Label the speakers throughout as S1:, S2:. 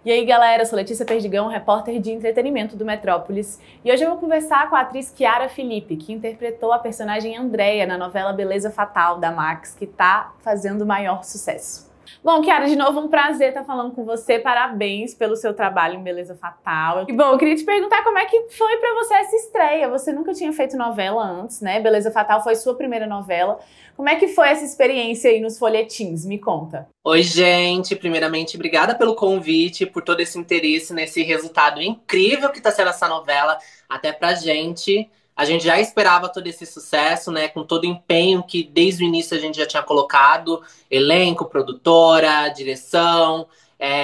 S1: E aí, galera, eu sou Letícia Perdigão, repórter de entretenimento do Metrópolis. E hoje eu vou conversar com a atriz Chiara Philippe, que interpretou a personagem Andrea na novela Beleza Fatal, da Max, que tá fazendo o maior sucesso. Bom, Chiara, de novo, um prazer estar falando com você. Parabéns pelo seu trabalho em Beleza Fatal. E bom, eu queria te perguntar como é que foi pra você essa estreia. Você nunca tinha feito novela antes, né? Beleza Fatal foi sua primeira novela. Como é que foi essa experiência aí nos folhetins? Me conta.
S2: Oi, gente. Primeiramente, obrigada pelo convite, por todo esse interesse nesse resultado incrível que está sendo essa novela, até pra gente. A gente já esperava todo esse sucesso, né? Com todo o empenho que desde o início a gente já tinha colocado, elenco, produtora, direção,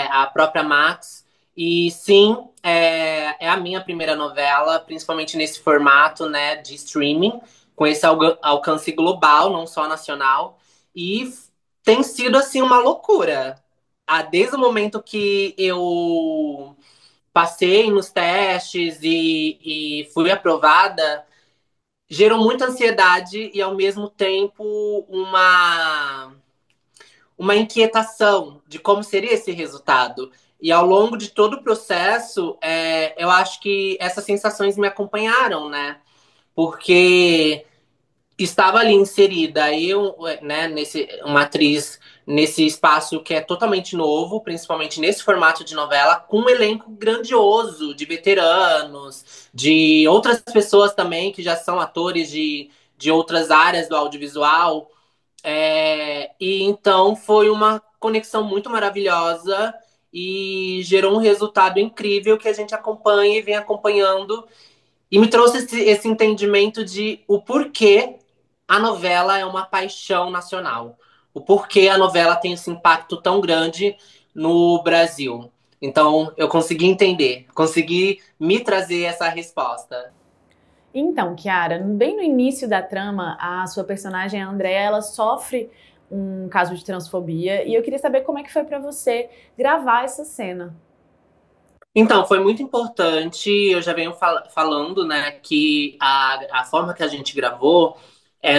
S2: a própria Max. E sim, é a minha primeira novela, principalmente nesse formato, né, de streaming, com esse alcance global, não só nacional. E tem sido assim uma loucura. Desde o momento que eu passei nos testes e fui aprovada, gerou muita ansiedade e ao mesmo tempo uma inquietação de como seria esse resultado. E ao longo de todo o processo, eu acho que essas sensações me acompanharam, né? Porque estava ali inserida eu, né, uma atriz nesse espaço que é totalmente novo, principalmente nesse formato de novela, com um elenco grandioso de veteranos, de outras pessoas também que já são atores de outras áreas do audiovisual. E então foi uma conexão muito maravilhosa e gerou um resultado incrível que a gente acompanha e vem acompanhando e me trouxe esse entendimento de o porquê a novela é uma paixão nacional. O porquê a novela tem esse impacto tão grande no Brasil. Então, eu consegui entender, consegui me trazer essa resposta.
S1: Então, Chiara, bem no início da trama, a sua personagem, a Andrea, ela sofre um caso de transfobia e eu queria saber como é que foi pra você gravar essa cena.
S2: Então, foi muito importante, eu já venho falando, né, que a forma que a gente gravou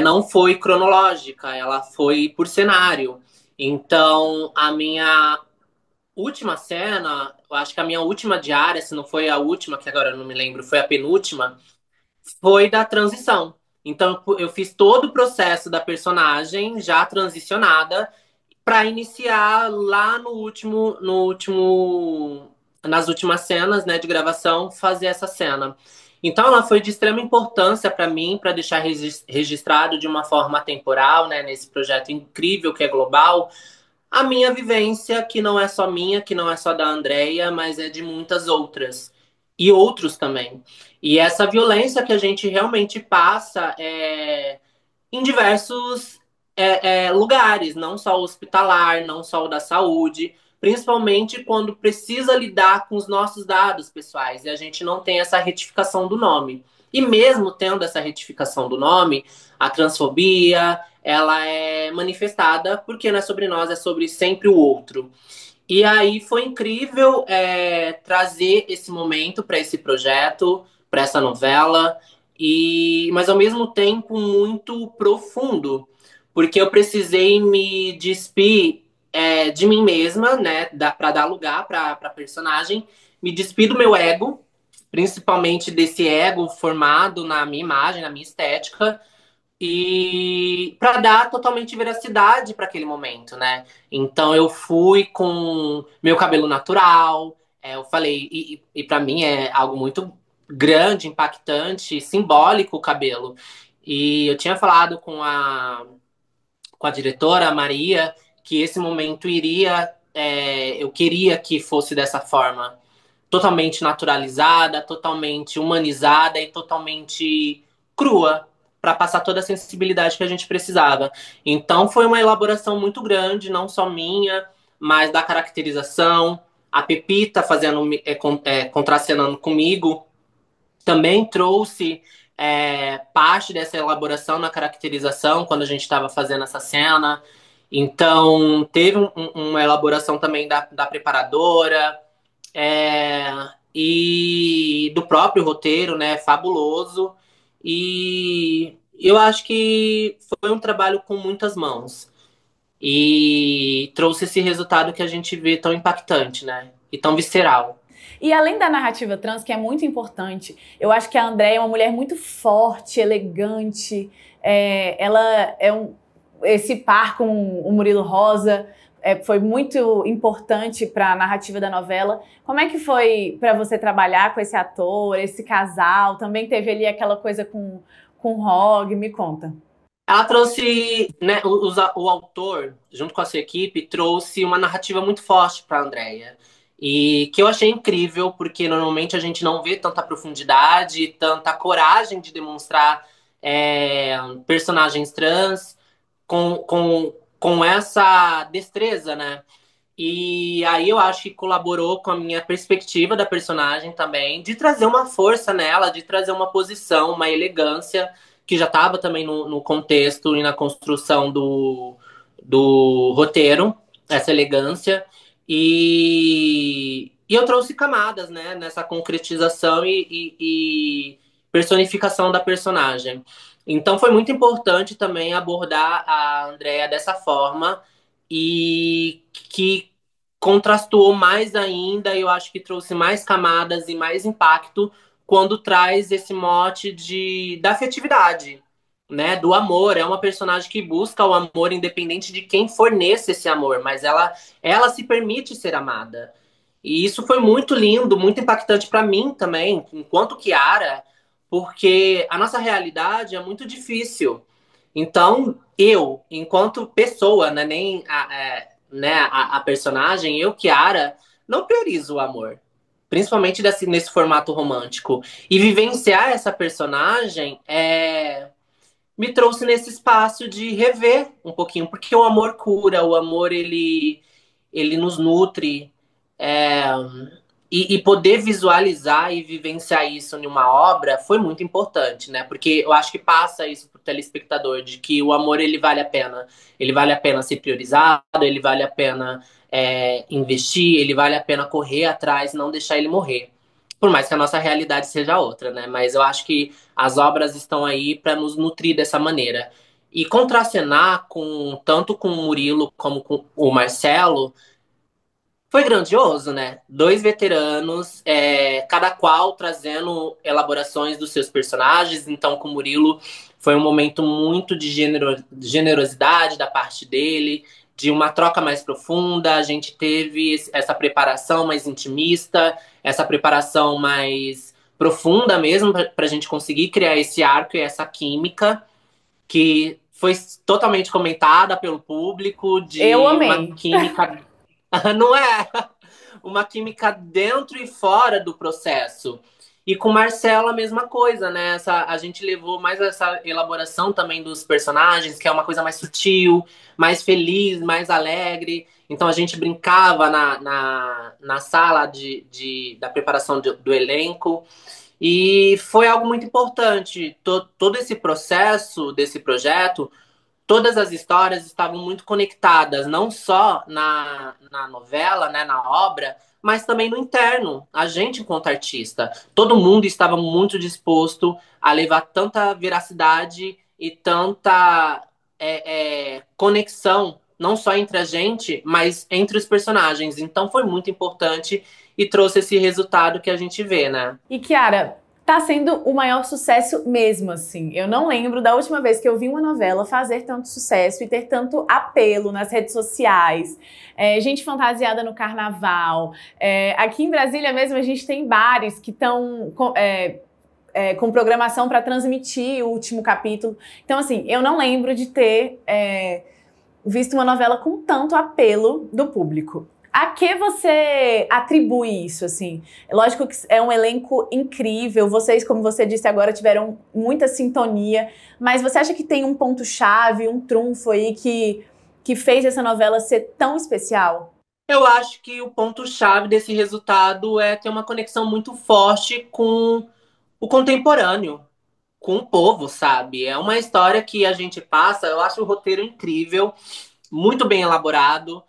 S2: não foi cronológica, ela foi por cenário. Então, a minha última cena, eu acho que a minha última diária, se não foi a última, que agora eu não me lembro, foi a penúltima, foi da transição. Então eu fiz todo o processo da personagem já transicionada para iniciar lá nas últimas cenas, né, de gravação, fazer essa cena. Então ela foi de extrema importância para mim, para deixar registrado de uma forma temporal, né, nesse projeto incrível que é global, a minha vivência, que não é só minha, que não é só da Andrea, mas é de muitas outras. E outros também. E essa violência que a gente realmente passa em diversos lugares, não só o hospitalar, não só o da saúde, principalmente quando precisa lidar com os nossos dados pessoais e a gente não tem essa retificação do nome. E mesmo tendo essa retificação do nome, a transfobia, ela é manifestada porque não é sobre nós, é sobre sempre o outro. E aí foi incrível trazer esse momento para esse projeto, para essa novela, mas ao mesmo tempo muito profundo, porque eu precisei me despir de mim mesma, né, para dar lugar para a personagem, me despir do meu ego, principalmente desse ego formado na minha imagem, na minha estética, e para dar totalmente veracidade para aquele momento, né? Então eu fui com meu cabelo natural, eu falei, e para mim é algo muito grande, impactante, simbólico o cabelo. E eu tinha falado com a diretora, a Maria, que esse momento eu queria que fosse dessa forma, totalmente naturalizada, totalmente humanizada e totalmente crua, para passar toda a sensibilidade que a gente precisava. Então foi uma elaboração muito grande, não só minha, mas da caracterização. A Pepita fazendo contracenando comigo também trouxe parte dessa elaboração na caracterização quando a gente estava fazendo essa cena. Então teve uma elaboração também da preparadora, é, e do próprio roteiro, né? Fabuloso. E eu acho que foi um trabalho com muitas mãos. E trouxe esse resultado que a gente vê tão impactante, né? e tão visceral.
S1: E além da narrativa trans, que é muito importante, eu acho que a Andréia é uma mulher muito forte, elegante. Ela é esse par com o Murilo Rosa foi muito importante para a narrativa da novela. Como é que foi para você trabalhar com esse ator, esse casal? Também teve ali aquela coisa com o Rog, me conta.
S2: Ela trouxe, né, o autor, junto com a sua equipe, trouxe uma narrativa muito forte para a Andrea. E que eu achei incrível, porque normalmente a gente não vê tanta profundidade, tanta coragem de demonstrar personagens trans com essa destreza, né? E aí eu acho que colaborou com a minha perspectiva da personagem também, de trazer uma força nela, de trazer uma posição, uma elegância, que já estava também no contexto e na construção do roteiro, essa elegância. E eu trouxe camadas, né, nessa concretização e personificação da personagem. Então foi muito importante também abordar a Andrea dessa forma e que contrastou mais ainda, eu acho que trouxe mais camadas e mais impacto quando traz esse mote da afetividade, né, do amor. É uma personagem que busca o amor independente de quem forneça esse amor, mas ela se permite ser amada. E isso foi muito lindo, muito impactante para mim também, enquanto Kiara, porque a nossa realidade é muito difícil. Então, eu, enquanto pessoa, né, nem a personagem, eu, Kiara, não priorizo o amor. Principalmente nesse formato romântico. E vivenciar essa personagem me trouxe nesse espaço de rever um pouquinho, porque o amor cura, o amor ele nos nutre. É, e poder visualizar e vivenciar isso em uma obra foi muito importante, né? Porque eu acho que passa isso pro telespectador, de que o amor ele vale a pena. Ele vale a pena ser priorizado, ele vale a pena investir, ele vale a pena correr atrás, não deixar ele morrer. Por mais que a nossa realidade seja outra, né? Mas eu acho que as obras estão aí para nos nutrir dessa maneira. E contracenar tanto com o Murilo como com o Marcelo foi grandioso, né? Dois veteranos, cada qual trazendo elaborações dos seus personagens. Então, com o Murilo, foi um momento muito de generosidade da parte dele, de uma troca mais profunda. A gente teve essa preparação mais intimista, essa preparação mais profunda mesmo, para a gente conseguir criar esse arco e essa química que foi totalmente comentada pelo público,
S1: Eu
S2: de uma
S1: amei.
S2: química. Não é? Uma química dentro e fora do processo. E com Marcelo a mesma coisa, né? A gente levou mais essa elaboração também dos personagens, que é uma coisa mais sutil, mais feliz, mais alegre. Então a gente brincava na sala da preparação do elenco. E foi algo muito importante. Todo esse processo desse projeto, todas as histórias estavam muito conectadas, não só na novela, né, na obra, mas também no interno, a gente enquanto artista. Todo mundo estava muito disposto a levar tanta veracidade e tanta conexão, não só entre a gente, mas entre os personagens. Então foi muito importante e trouxe esse resultado que a gente vê, né?
S1: E Kiara, tá sendo o maior sucesso mesmo, assim. Eu não lembro da última vez que eu vi uma novela fazer tanto sucesso e ter tanto apelo nas redes sociais. Gente fantasiada no carnaval. Aqui em Brasília mesmo a gente tem bares que estão com programação para transmitir o último capítulo. Então, assim, eu não lembro de ter visto uma novela com tanto apelo do público. A que você atribui isso, assim? Lógico que é um elenco incrível, vocês, como você disse agora, tiveram muita sintonia, mas você acha que tem um ponto-chave, um trunfo aí que fez essa novela ser tão especial?
S2: Eu acho que o ponto-chave desse resultado é ter uma conexão muito forte com o contemporâneo, com o povo, sabe? É uma história que a gente passa, eu acho o roteiro incrível, muito bem elaborado.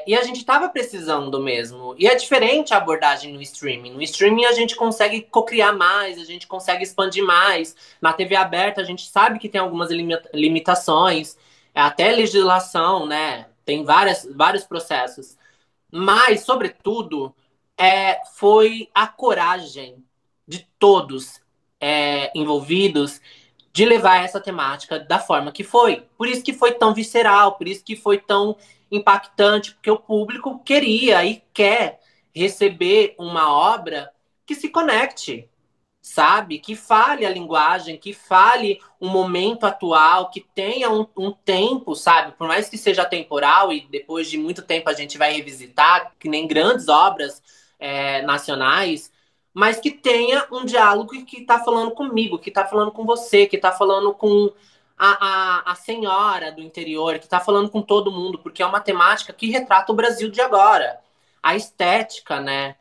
S2: E a gente estava precisando mesmo. E é diferente a abordagem no streaming. No streaming a gente consegue cocriar mais, a gente consegue expandir mais. Na TV aberta a gente sabe que tem algumas limitações, até legislação, né? Tem vários processos. Mas, sobretudo, foi a coragem de todos envolvidos de levar essa temática da forma que foi. Por isso que foi tão visceral, por isso que foi tão impactante, porque o público queria e quer receber uma obra que se conecte, sabe? Que fale a linguagem, que fale um momento atual, que tenha um tempo, sabe? Por mais que seja temporal e depois de muito tempo a gente vai revisitar, que nem grandes obras nacionais, mas que tenha um diálogo que está falando comigo, que está falando com você, que está falando com a senhora do interior, que está falando com todo mundo, porque é uma temática que retrata o Brasil de agora. A estética, né?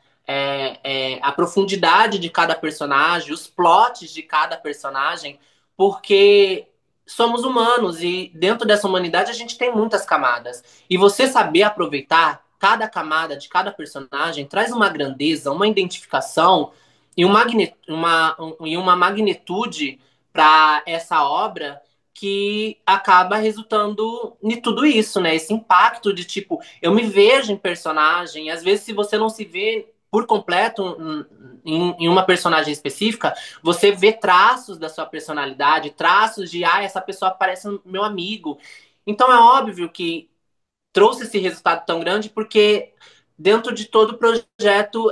S2: A profundidade de cada personagem, os plots de cada personagem, porque somos humanos e dentro dessa humanidade a gente tem muitas camadas. E você saber aproveitar cada camada de cada personagem traz uma grandeza, uma identificação e uma magnitude para essa obra que acaba resultando em tudo isso, né? Esse impacto de tipo, eu me vejo em personagem, e às vezes se você não se vê por completo em uma personagem específica, você vê traços da sua personalidade, traços de, essa pessoa parece meu amigo. Então é óbvio que trouxe esse resultado tão grande porque dentro de todo o projeto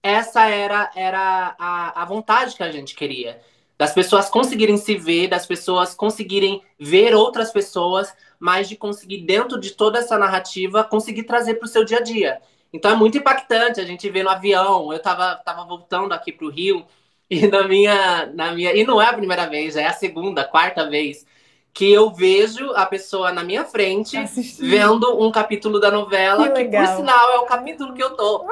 S2: essa era a vontade que a gente queria. Das pessoas conseguirem se ver, das pessoas conseguirem ver outras pessoas, mas de conseguir, dentro de toda essa narrativa, conseguir trazer para o seu dia a dia. Então é muito impactante a gente ver no avião. Eu tava voltando aqui para o Rio e na minha. E não é a primeira vez, é a segunda, quarta vez que eu vejo a pessoa na minha frente
S1: Assistindo.
S2: vendo um capítulo da
S1: Que
S2: novela, que por
S1: legal.
S2: sinal é o capítulo que eu tô.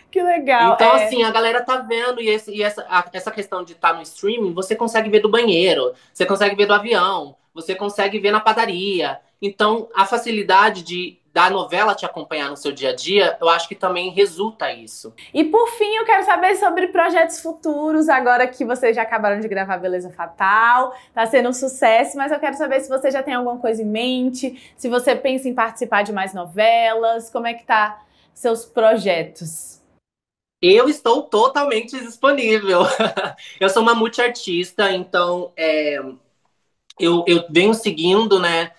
S1: Que legal.
S2: Então, assim, a galera tá vendo, e essa questão de estar no streaming, você consegue ver do banheiro, você consegue ver do avião, você consegue ver na padaria. Então, a facilidade da novela te acompanhar no seu dia a dia, eu acho que também resulta isso.
S1: E por fim, eu quero saber sobre projetos futuros, agora que vocês já acabaram de gravar Beleza Fatal, tá sendo um sucesso, mas eu quero saber se você já tem alguma coisa em mente, se você pensa em participar de mais novelas, como é que tá seus projetos?
S2: Eu estou totalmente disponível. Eu sou uma multiartista, então eu venho seguindo, né?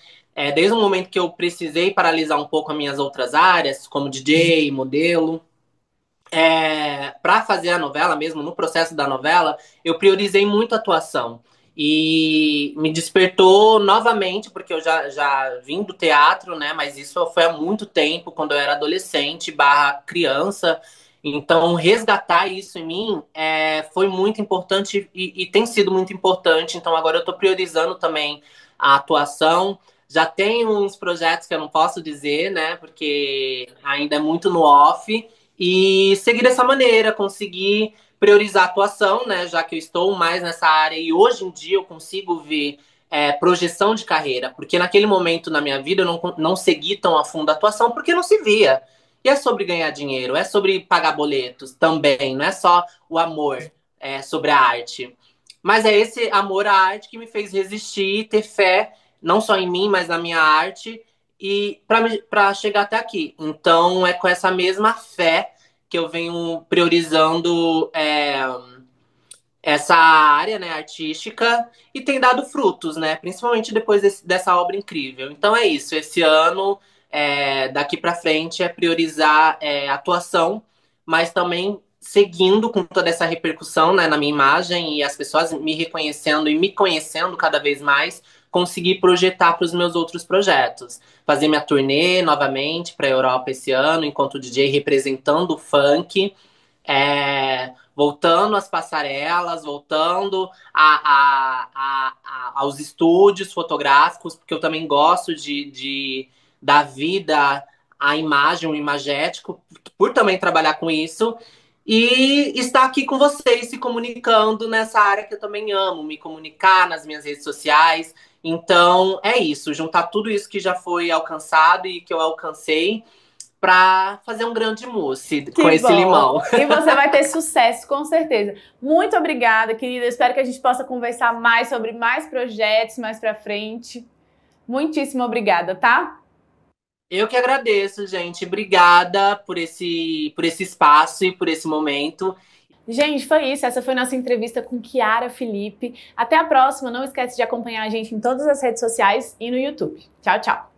S2: Desde o momento que eu precisei paralisar um pouco as minhas outras áreas, como DJ, modelo, para fazer a novela mesmo, no processo da novela, eu priorizei muito a atuação. E me despertou novamente, porque eu já vim do teatro, né? Mas isso foi há muito tempo, quando eu era adolescente barra criança. Então, resgatar isso em mim foi muito importante e tem sido muito importante. Então, agora eu estou priorizando também a atuação. Já tenho uns projetos que eu não posso dizer, né? Porque ainda é muito no off e seguir dessa maneira, conseguir priorizar a atuação, né? Já que eu estou mais nessa área e hoje em dia eu consigo ver projeção de carreira, porque naquele momento na minha vida eu não segui tão a fundo a atuação porque não se via. E é sobre ganhar dinheiro, é sobre pagar boletos também, não é só o amor sobre a arte. Mas é esse amor à arte que me fez resistir, ter fé, não só em mim, mas na minha arte, e para chegar até aqui. Então é com essa mesma fé que eu venho priorizando essa área, né, artística e tem dado frutos, né, principalmente depois dessa obra incrível. Então é isso. Esse ano, daqui para frente, é priorizar atuação, mas também seguindo com toda essa repercussão, né, na minha imagem e as pessoas me reconhecendo e me conhecendo cada vez mais, conseguir projetar para os meus outros projetos. Fazer minha turnê novamente para a Europa esse ano, enquanto DJ representando o funk, voltando às passarelas, voltando aos estúdios fotográficos, porque eu também gosto de dar vida à imagem, o imagético, por também trabalhar com isso. E estar aqui com vocês, se comunicando nessa área que eu também amo, me comunicar nas minhas redes sociais. Então, é isso, juntar tudo isso que já foi alcançado e que eu alcancei para fazer um grande mousse com
S1: Que
S2: esse
S1: bom!
S2: limão.
S1: E você vai ter sucesso, com certeza. Muito obrigada, querida. Espero que a gente possa conversar mais sobre mais projetos mais pra frente. Muitíssimo obrigada, tá?
S2: Eu que agradeço, gente. Obrigada por esse espaço e por esse momento.
S1: Gente, foi isso. Essa foi nossa entrevista com Chiara Philippe. Até a próxima. Não esquece de acompanhar a gente em todas as redes sociais e no YouTube. Tchau, tchau.